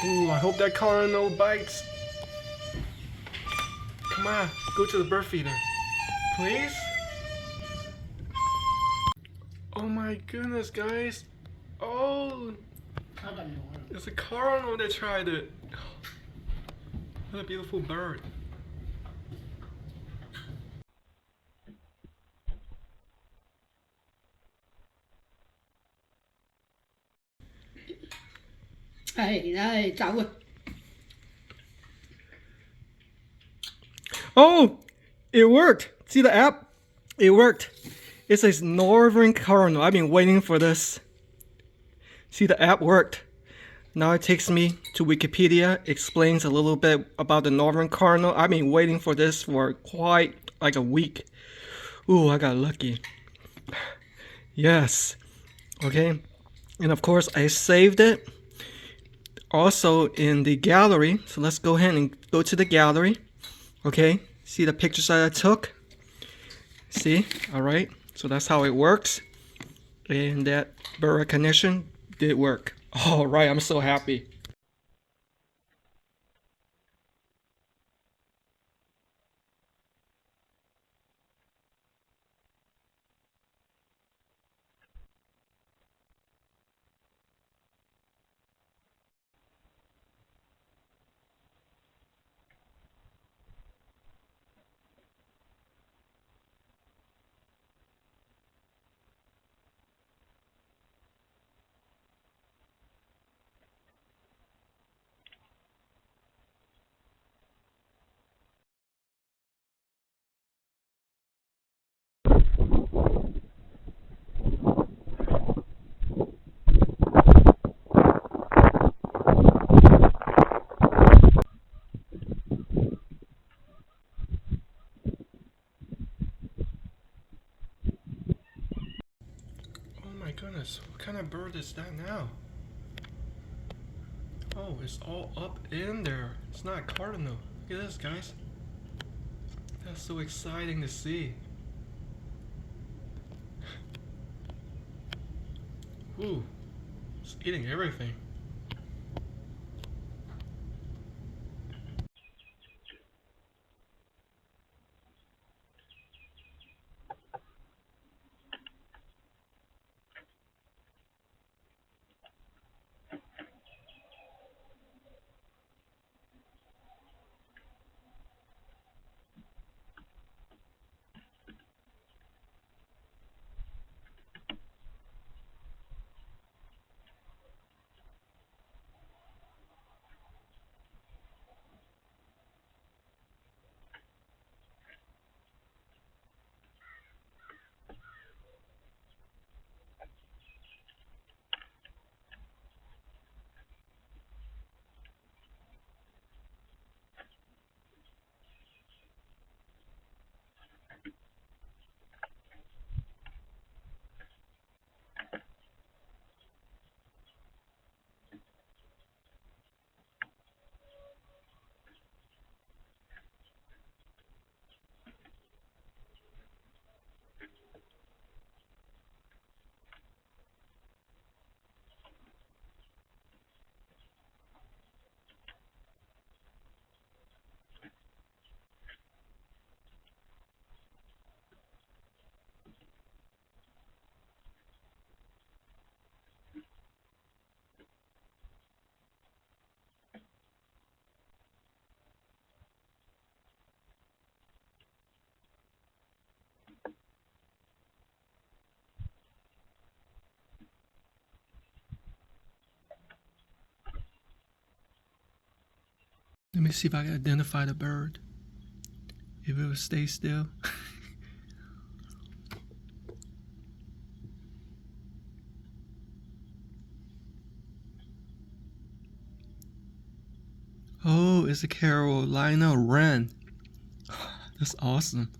Ooh, I hope that cardinal bites. Come on, go to the bird feeder. Please? Oh my goodness, guys. Oh, it's a cardinal that tried it. What a beautiful bird. Oh, it worked. See the app? It worked. It says Northern Cardinal. I've been waiting for this. See, the app worked. Now it takes me to Wikipedia, explains a little bit about the Northern Cardinal. I've been waiting for this for quite like a week. Ooh, I got lucky. Yes. Okay. And of course, I saved it also in the gallery. So let's go ahead and go to the gallery. Okay. See the pictures that I took? See? All right. So that's how it works. And that bird recognition did work. All right. I'm so happy. Oh my goodness, what kind of bird is that now? Oh, it's all up in there. It's not a cardinal. Look at this, guys. That's so exciting to see. Ooh, it's eating everything. Let me see if I can identify the bird. If it will stay still. Oh, it's a Carolina wren. That's awesome.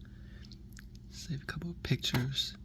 Save a couple of pictures.